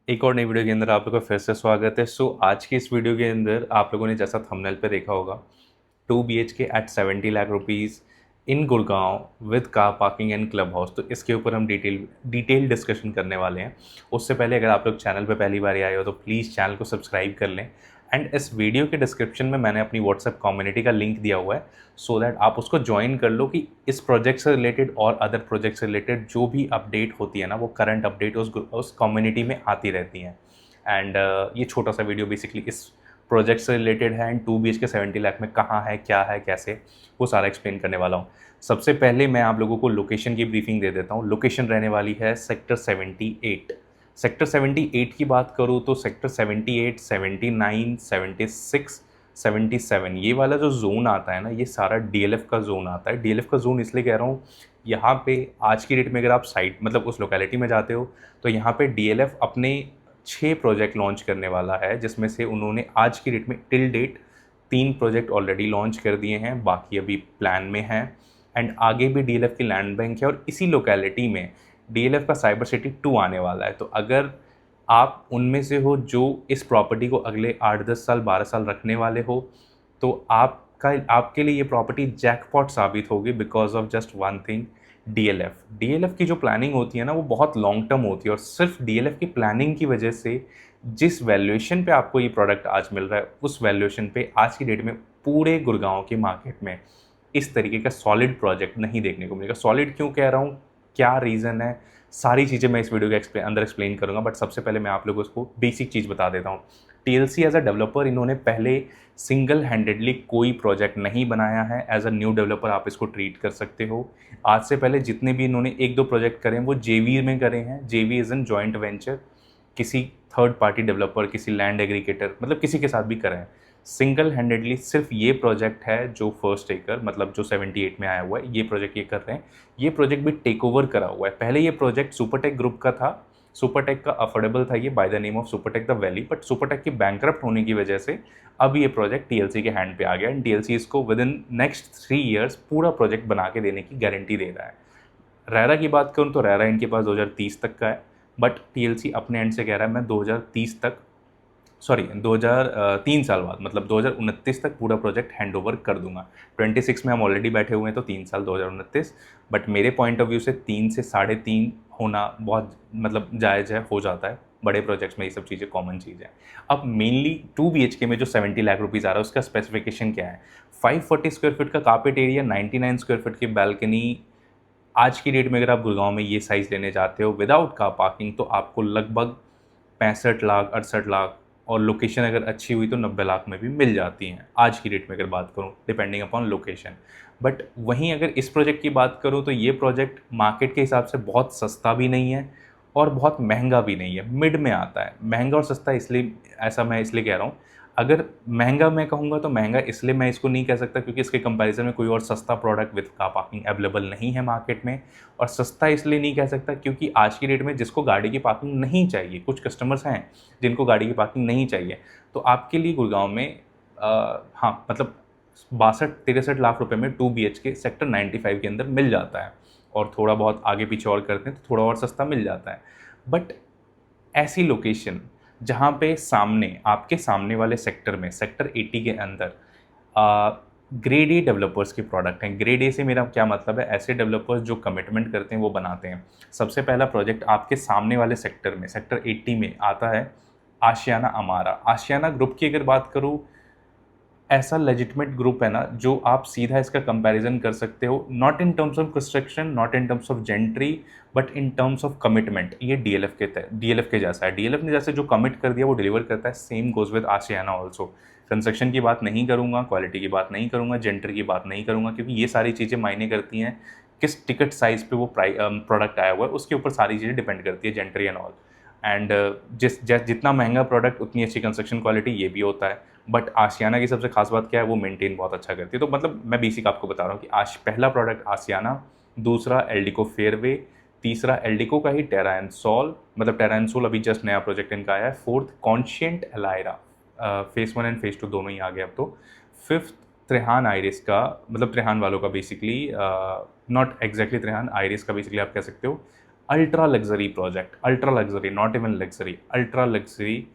एक और नई वीडियो के अंदर आप लोगों का फिर से स्वागत है। आज की इस वीडियो के अंदर आप लोगों ने जैसा थंबनेल पे देखा होगा 2 BHK at 70 lakh rupees in Gurgaon with car parking and club house. तो इसके ऊपर हम डिटेल डिस्कशन करने वाले हैं। उससे पहले अगर आप लोग चैनल पे पहली बार आए हो तो प्लीज़ चैनल को सब्सक्राइब कर लें। एंड इस वीडियो के डिस्क्रिप्शन में मैंने अपनी व्हाट्सएप कम्युनिटी का लिंक दिया हुआ है, सो दैट आप उसको ज्वाइन कर लो कि इस प्रोजेक्ट से रिलेटेड और अदर प्रोजेक्ट से रिलेटेड जो भी अपडेट होती है ना, वो करंट अपडेट उस कम्युनिटी में आती रहती हैं। एंड ये छोटा सा वीडियो बेसिकली इस प्रोजेक्ट से रिलेटेड है एंड 2 BHK 70 लाख में कहाँ है, क्या है, कैसे, वो सारा एक्सप्लेन करने वाला हूँ। सबसे पहले मैं आप लोगों को लोकेशन की ब्रीफिंग दे देता हूँ। लोकेशन रहने वाली है सेक्टर 78। सेक्टर 78 की बात करूँ तो सेक्टर 78, 79, 76, 77 ये वाला जो जोन आता है ना, ये सारा डीएलएफ का जोन आता है। डीएलएफ का जोन इसलिए कह रहा हूँ, यहाँ पे आज की डेट में अगर आप साइट मतलब उस लोकेलिटी में जाते हो तो यहाँ पे डीएलएफ अपने 6 प्रोजेक्ट लॉन्च करने वाला है, जिसमें से उन्होंने आज की डेट में till date 3 project already launch कर दिए हैं, बाकी अभी प्लान में हैं। एंड आगे भी डीएलएफ की लैंड बैंक है और इसी लोकेलिटी में डीएलएफ का साइबर सिटी 2 आने वाला है। तो अगर आप उनमें से हो जो इस प्रॉपर्टी को अगले 8-10 साल 12 साल रखने वाले हो, तो आपके लिए ये प्रॉपर्टी जैकपॉट साबित होगी because of just one thing, DLF की जो प्लानिंग होती है ना, वो बहुत लॉन्ग टर्म होती है और सिर्फ डीएलएफ की प्लानिंग की वजह से जिस वैल्यूएशन पे आपको ये प्रोडक्ट आज मिल रहा है, उस वैल्यूएशन पे आज की डेट में पूरे गुड़गांव के मार्केट में इस तरीके का सॉलिड प्रोजेक्ट नहीं देखने को मिलेगा। सॉलिड क्यों कह रहा हूँ, क्या रीज़न है, सारी चीज़ें मैं इस वीडियो के अंदर एक्सप्लेन करूँगा। बट सबसे पहले मैं आप लोगों को बेसिक चीज़ बता देता हूँ। टीएलसी एज अ डेवलपर इन्होंने पहले सिंगल हैंडेडली कोई प्रोजेक्ट नहीं बनाया है। एज अ न्यू डेवलपर आप इसको ट्रीट कर सकते हो। आज से पहले जितने भी इन्होंने 1-2 प्रोजेक्ट करे हैं वो जेवी में करे हैं। जेवी इज़ एन जॉइंट वेंचर, किसी थर्ड पार्टी डेवलपर, किसी लैंड एग्रीगेटर, मतलब किसी के साथ भी करें। सिंगल हैंडेडली सिर्फ ये प्रोजेक्ट है जो फर्स्ट टेकर मतलब जो 78 में आया हुआ है, ये प्रोजेक्ट ये कर रहे हैं। ये प्रोजेक्ट भी टेक ओवर करा हुआ है। पहले ये प्रोजेक्ट सुपरटेक ग्रुप का था। सुपरटेक का अफोर्डेबल था ये by the name of Supertech the valley, but Supertech की बैंकरप्ट होने की वजह से अब ये प्रोजेक्ट टीएलसी के हैंड पे आ गया एंड टीएलसी इसको विद इन नेक्स्ट 3 ईयर्स पूरा प्रोजेक्ट बना के देने की गारंटी दे रहा है। रेरा की बात करूँ तो रेरा इनके पास 2030 तक का है, बट टीएलसी अपने एंड से कह रहा है मैं 2030 तक, सॉरी 2003 साल बाद मतलब 2029 तक पूरा प्रोजेक्ट हैंड ओवर कर दूंगा। 26 में हम ऑलरेडी बैठे हुए हैं तो 3 साल 2029, बट मेरे पॉइंट ऑफ व्यू से 3 से 3.5 होना बहुत मतलब जायज़ है, हो जाता है। बड़े प्रोजेक्ट्स में ये सब चीज़ें कॉमन चीज़ है। अब मेनली 2 BHK में जो 70 लाख रुपीज़ आ रहा है उसका स्पेसिफिकेशन क्या है। 540 स्क्वायर फीट का कारपेट एरिया, 99 स्क्वायर फीट की बैल्कनी। आज की डेट में अगर आप गुड़गांव में ये साइज़ लेने जाते हो विदाउट कार पार्किंग तो आपको लगभग 65 लाख 68 लाख, और लोकेशन अगर अच्छी हुई तो 90 लाख में भी मिल जाती हैं आज की डेट में अगर बात करूं, डिपेंडिंग अपॉन लोकेशन। बट वहीं अगर इस प्रोजेक्ट की बात करूं तो ये प्रोजेक्ट मार्केट के हिसाब से बहुत सस्ता भी नहीं है और बहुत महंगा भी नहीं है, मिड में आता है। महंगा और सस्ता इसलिए, ऐसा मैं इसलिए कह रहा हूँ, अगर महंगा मैं कहूँगा तो महंगा इसलिए मैं इसको नहीं कह सकता क्योंकि इसके कंपैरिजन में कोई और सस्ता product with car parking available नहीं है मार्केट में। और सस्ता इसलिए नहीं कह सकता क्योंकि आज की डेट में जिसको गाड़ी की पार्किंग नहीं चाहिए, कुछ कस्टमर्स हैं जिनको गाड़ी की पार्किंग नहीं चाहिए, तो आपके लिए गुड़गांव में हाँ मतलब 62-63 लाख रुपए में 2 BHK सेक्टर 95 के अंदर मिल जाता है। और थोड़ा बहुत आगे पीछे और करते हैं तो थोड़ा और सस्ता मिल जाता है। बट ऐसी लोकेशन जहाँ पे सामने आपके सामने वाले सेक्टर में सेक्टर 80 के अंदर ग्रेड ए डेवलपर्स के प्रोडक्ट हैं। ग्रेड ए से मेरा क्या मतलब है, ऐसे डेवलपर्स जो कमिटमेंट करते हैं वो बनाते हैं। सबसे पहला प्रोजेक्ट आपके सामने वाले सेक्टर में सेक्टर 80 में आता है आशियाना अमारा। आशियाना ग्रुप की अगर बात करूँ, ऐसा लेजिटमेट ग्रुप है ना जो आप सीधा इसका कंपैरिजन कर सकते हो, not in terms of construction, not in terms of gentry, but in terms of commitment. ये डीएलएफ के जैसा है। डीएलएफ ने जैसे जो कमिट कर दिया वो डिलीवर करता है। Same goes with Ashiana also. Construction की बात नहीं करूँगा, क्वालिटी की बात नहीं करूँगा, जेंट्री की बात नहीं करूँगा, क्योंकि ये सारी चीज़ें मायने करती हैं। किस टिकट साइज़ पे वो प्रोडक्ट आया हुआ है उसके ऊपर सारी चीज़ें डिपेंड करती है, जेंट्री एंड ऑल। एंड जितना महंगा प्रोडक्ट उतनी अच्छी कंस्ट्रक्शन क्वालिटी, ये भी होता है। बट आशियाना की सबसे खास बात क्या है, वो मेंटेन बहुत अच्छा करती है। तो मतलब मैं बेसिक आपको बता रहा हूँ कि आज पहला प्रोडक्ट आशियाना, दूसरा एल्डिको फेयरवे, तीसरा एल्डिको का ही टेरा एंड सोल, मतलब टेरा एंड सोल अभी जस्ट नया प्रोजेक्ट इनका आया है। फोर्थ कॉन्शियंट एलायरा, फेज़ 1 एंड फेज़ 2 दोनों ही आ गए अब तो। फिफ्थ त्रेहान आइरिस का, मतलब त्रेहान वालों का basically, not exactly Trehan, iris का बेसिकली आप कह सकते हो। Ultra luxury project, ultra luxury, not even luxury, ultra luxury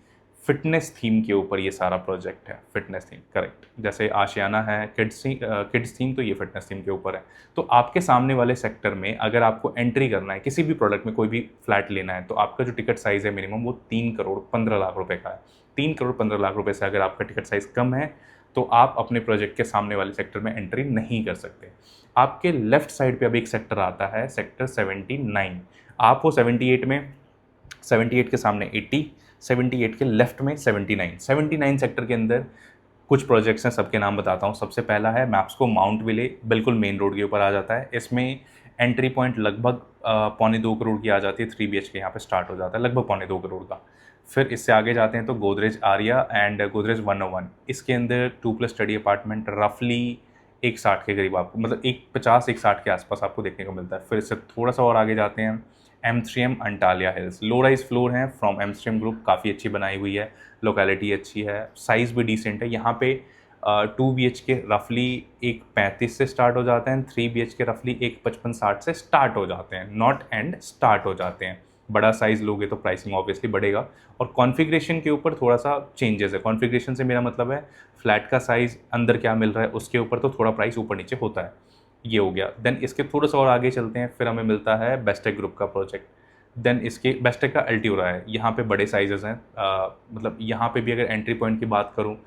fitness theme के ऊपर ये सारा प्रोजेक्ट है। Fitness theme, correct. जैसे आशियाना है किड्स थीम, तो ये फिटनेस थीम के ऊपर है। तो आपके सामने वाले सेक्टर में अगर आपको एंट्री करना है किसी भी प्रोडक्ट में, कोई भी फ्लैट लेना है, तो आपका जो टिकट साइज़ है मिनिमम वो 3 करोड़ 15 लाख रुपए का है। 3 करोड़ 15 लाख रुपए से अगर आपका टिकट साइज़ कम है तो आप अपने प्रोजेक्ट के सामने वाले सेक्टर में एंट्री नहीं कर सकते। आपके लेफ्ट साइड पे अब एक सेक्टर आता है, सेक्टर 79। आप वो 78 में, 78 के सामने 80, 78 के लेफ्ट में 79। 79 सेक्टर के अंदर कुछ प्रोजेक्ट्स हैं, सबके नाम बताता हूँ। सबसे पहला है मैप्सको माउंट विले, बिल्कुल मेन रोड के ऊपर आ जाता है। इसमें एंट्री पॉइंट लगभग 1.25 करोड़ की आ जाती है। 3 BHK यहाँ पे स्टार्ट हो जाता है, लगभग 1.25 करोड़ का। फिर इससे आगे जाते हैं तो गोदरेज आर्या एंड गोदरेज 101। इसके अंदर 2+ स्टडी अपार्टमेंट रफली 160 के करीब आपको, मतलब 150-160 के आसपास आपको देखने को मिलता है। फिर इससे थोड़ा सा और आगे जाते हैं, M3M Antalya hills, low rise floor हैं फ्रॉम M3M ग्रुप, काफ़ी अच्छी बनाई हुई है, लोकेलिटी अच्छी है, साइज़ भी डिसेंट है। यहाँ पे 2 BHK रफली 135 से स्टार्ट हो जाते हैं, 3 BHK रफली 155-60 से स्टार्ट हो जाते हैं, नॉट एंड स्टार्ट हो जाते हैं। बड़ा साइज़ लोगे तो प्राइसिंग ऑब्वियसली बढ़ेगा। और कॉन्फ़िगरेशन के ऊपर थोड़ा सा चेंजेस है। कॉन्फ़िगरेशन से मेरा मतलब है फ्लैट का साइज़, अंदर क्या मिल रहा है उसके ऊपर तो थोड़ा प्राइस ऊपर नीचे होता है। ये हो गया। देन इसके थोड़ा सा और आगे चलते हैं, फिर हमें मिलता है बेस्टेक ग्रुप का प्रोजेक्ट। देन इसके बेस्टेक का अल्टीरा है, यहाँ पे बड़े साइजेस हैं। मतलब यहाँ पे भी अगर एंट्री पॉइंट की बात करूँ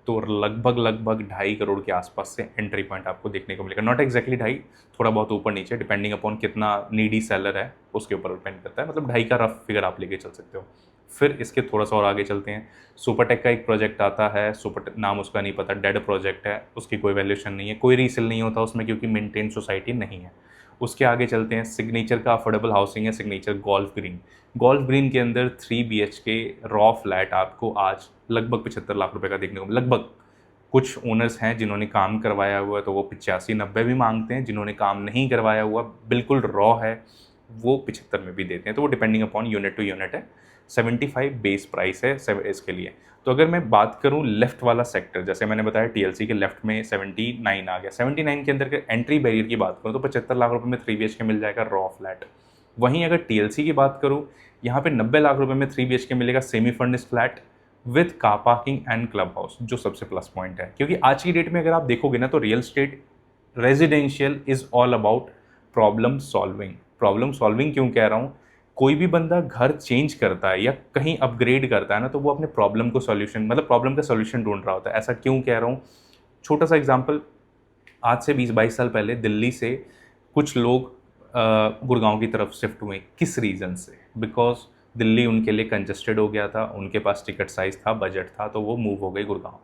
तो लगभग 2.5 करोड़ के आसपास से एंट्री पॉइंट आपको देखने को मिलेगा। नॉट एक्जैक्टली 2.5, थोड़ा बहुत ऊपर नीचे, डिपेंडिंग अपॉन कितना नीडी सेलर है उसके ऊपर डिपेंड करता है। मतलब 2.5 का रफ फिगर आप लेके चल सकते हो। फिर इसके थोड़ा सा और आगे चलते हैं, सुपरटेक का एक प्रोजेक्ट आता है। सुपर नाम उसका नहीं पता, डेड प्रोजेक्ट है, उसकी कोई वैल्यूएशन नहीं है, कोई रीसेल नहीं होता उसमें क्योंकि मेंटेन सोसाइटी नहीं है। उसके आगे चलते हैं, सिग्नेचर का अफोर्डेबल हाउसिंग है, signature golf green. Golf green के अंदर 3 BHK रॉ फ्लैट आपको आज लगभग 75 लाख रुपए का देखने को, लगभग। कुछ ओनर्स हैं जिन्होंने काम करवाया हुआ है तो वो 85-90 भी मांगते हैं, जिन्होंने काम नहीं करवाया हुआ बिल्कुल रॉ है वो 75 में भी देते हैं। तो वो depending upon unit to unit है। 75 बेस प्राइस है इसके लिए। तो अगर मैं बात करूं लेफ्ट वाला सेक्टर, जैसे मैंने बताया TLC के लेफ्ट में 79 आ गया। 79 के अंदर एंट्री बैरियर की बात करूं तो 75 लाख रुपए में 3 BHK मिल जाएगा रॉ फ्लैट। वहीं अगर TLC की बात करूं, यहाँ पे 90 लाख रुपए में 3 BHK मिलेगा semi furnished flat with car parking and club house, जो सबसे प्लस पॉइंट है। क्योंकि आज की डेट में अगर आप देखोगे ना तो real estate residential is all about problem solving. Problem solving क्यों कह रहा हूँ, कोई भी बंदा घर चेंज करता है या कहीं अपग्रेड करता है ना, तो वो अपने प्रॉब्लम को सॉल्यूशन, मतलब प्रॉब्लम का सॉल्यूशन ढूंढ रहा होता है। ऐसा क्यों कह रहा हूँ, छोटा सा एग्जांपल, आज से 20-22 साल पहले दिल्ली से कुछ लोग गुड़गांव की तरफ शिफ्ट हुए। किस रीज़न से? बिकॉज दिल्ली उनके लिए कंजस्टेड हो गया था, उनके पास टिकट साइज़ था, बजट था, तो वो मूव हो गए गुड़गांव।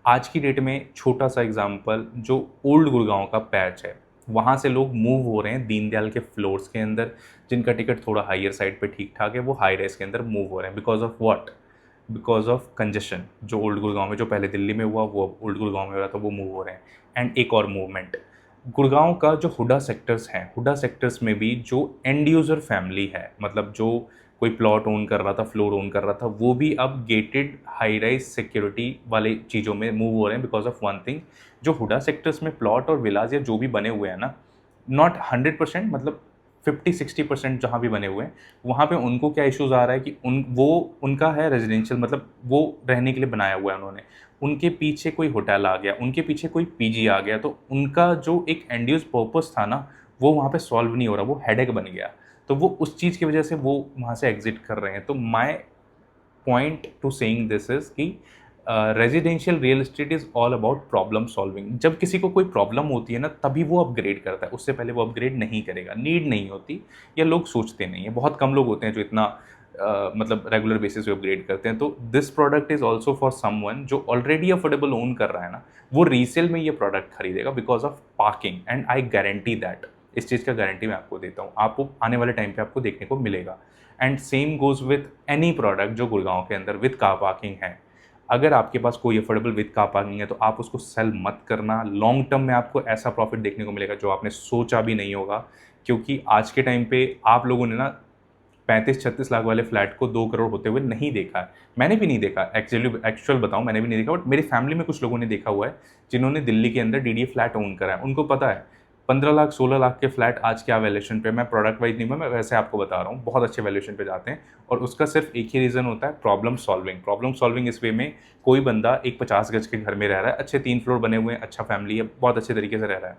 आज की डेट में छोटा सा एग्जांपल, जो ओल्ड गुड़गांव का पैच है वहाँ से लोग मूव हो रहे हैं दीनदयाल के फ्लोर्स के अंदर, जिनका टिकट थोड़ा हायर साइड पे ठीक ठाक है, वो हाई राइज के अंदर मूव हो रहे हैं। Because of what? Because of congestion. जो ओल्ड गुड़गांव में, जो पहले दिल्ली में हुआ वो अब ओल्ड गुड़गांव में हो रहा था, वो मूव हो रहे हैं। एंड एक और मूवमेंट, गुड़गांव का जो हुडा सेक्टर्स हैं, हुडा सेक्टर्स में भी जो एंड यूज़र फैमिली है, मतलब जो कोई प्लॉट ओन कर रहा था, फ्लोर ओन कर रहा था, वो भी अब गेटेड हाई राइज सिक्योरिटी वाले चीज़ों में मूव हो रहे हैं। बिकॉज ऑफ वन थिंग, जो हुडा सेक्टर्स में प्लॉट और विलाज या जो भी बने हुए हैं ना, नॉट 100%, मतलब 50-60% जहाँ भी बने हुए हैं, वहाँ पे उनको क्या इश्यूज़ आ रहा है कि उनका है रेजिडेंशियल, मतलब वो रहने के लिए बनाया हुआ है उन्होंने, उनके पीछे कोई होटल आ गया, उनके पीछे कोई PG आ गया, तो उनका जो एक एंड यूज पर्पस था ना, वो वहाँ पे सॉल्व नहीं हो रहा, वो हेडेक बन गया। तो वो उस चीज़ की वजह से वो वहाँ से एग्जिट कर रहे हैं। तो my point to saying this is कि residential real estate is all about problem solving. जब किसी को कोई प्रॉब्लम होती है ना, तभी वो अपग्रेड करता है, उससे पहले वो अपग्रेड नहीं करेगा। नीड नहीं होती, या लोग सोचते नहीं है, बहुत कम लोग होते हैं जो इतना मतलब रेगुलर बेसिस पे अपग्रेड करते हैं। तो this product is also for someone जो ऑलरेडी अफोर्डेबल ओन कर रहा है ना, वो रीसेल में ये प्रोडक्ट खरीदेगा because of parking. And I guarantee that, इस चीज़ का गारंटी मैं आपको देता हूँ, आपको आने वाले टाइम पे आपको देखने को मिलेगा। And same goes with any product जो गुड़गांव के अंदर विद कार पार्किंग है। अगर आपके पास कोई अफोर्डेबल विद कार पार्किंग है तो आप उसको सेल मत करना। लॉन्ग टर्म में आपको ऐसा प्रॉफिट देखने को मिलेगा जो आपने सोचा भी नहीं होगा। क्योंकि आज के टाइम पे आप लोगों ने ना 35-36 लाख वाले फ्लैट को 2 करोड़ होते हुए नहीं देखा है। मैंने भी नहीं देखा, एक्चुअल बताऊं, मैंने भी नहीं देखा, बट मेरी फैमिली में कुछ लोगों ने देखा हुआ है जिन्होंने दिल्ली के अंदर DDA फ्लैट ओन करा है। उनको पता है 15 लाख 16 लाख के फ्लैट आज क्या वैल्यूएशन पे, मैं प्रोडक्ट वाइज नहीं, मैं वैसे आपको बता रहा हूँ, बहुत अच्छे वैल्यूएशन पे जाते हैं। और उसका सिर्फ एक ही रीज़न होता है, प्रॉब्लम सॉल्विंग। प्रॉब्लम सॉल्विंग इस वे में, कोई बंदा एक 50 गज के घर में रह रहा है, अच्छे 3 फ्लोर बने हुए हैं, अच्छा फैमिली है, बहुत अच्छे तरीके से रह रहा है,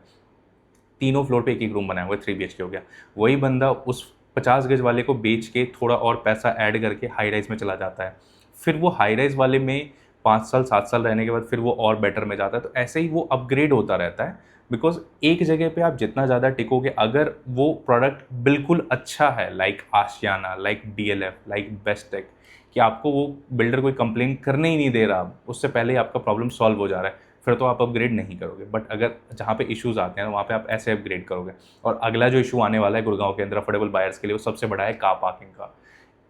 तीनों फ्लोर पे एक एक रूम बनाया हुआ है, 3 BHK हो गया। वही बंदा उस 50 गज वाले को बेच के थोड़ा और पैसा ऐड करके हाई राइज में चला जाता है, फिर वो हाई राइज वाले में 5 साल 7 साल रहने के बाद फिर वो और बेटर में जाता है। तो ऐसे ही वो अपग्रेड होता रहता है, बिकॉज एक जगह पे आप जितना ज़्यादा टिकोगे, अगर वो प्रोडक्ट बिल्कुल अच्छा है, like Ashiana, like DLF, like best tech, कि आपको वो बिल्डर कोई कंप्लेन करने ही नहीं दे रहा, उससे पहले ही आपका प्रॉब्लम सॉल्व हो जा रहा है, फिर तो आप अपग्रेड नहीं करोगे। बट अगर जहाँ पे इश्यूज आते हैं वहाँ पे आप ऐसे अपग्रेड करोगे। और अगला जो इशू आने वाला है गुड़गांव के अंदर अफोर्डेबल बायर्स के लिए, वो सबसे बड़ा है कार पार्किंग का।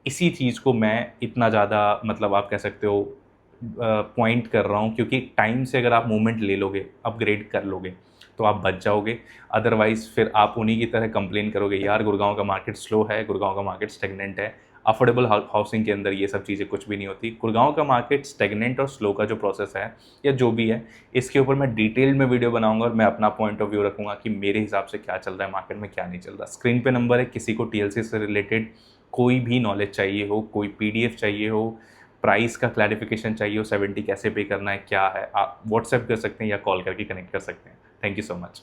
इसी चीज़ को मैं इतना ज़्यादा, मतलब आप कह सकते हो, पॉइंट कर रहा हूँ, क्योंकि टाइम से अगर आप मूवमेंट ले लोगे, अपग्रेड कर लोगे, तो आप बच जाओगे। अदरवाइज़ फिर आप उन्हीं की तरह कंप्लेन करोगे, यार गुड़गांव का मार्केट स्लो है, गुड़गांव का मार्केट स्टेगनेंट है। अफोर्डेबल हाउसिंग के अंदर ये सब चीज़ें कुछ भी नहीं होती। गुड़गांव का मार्केट स्टेगनेंट और स्लो का जो प्रोसेस है या जो भी है, इसके ऊपर मैं डिटेल में वीडियो बनाऊंगा और मैं अपना पॉइंट ऑफ व्यू रखूंगा कि मेरे हिसाब से क्या चल रहा है मार्केट में, क्या नहीं चल रहा। स्क्रीन पे नंबर है, किसी को TLC से रिलेटेड कोई भी नॉलेज चाहिए हो, कोई PDF चाहिए हो, प्राइस का क्लैरिफिकेशन चाहिए हो, 70 कैसे पे करना है, क्या है, आप व्हाट्सएप कर सकते हैं या कॉल करके कनेक्ट कर सकते हैं। Thank you so much.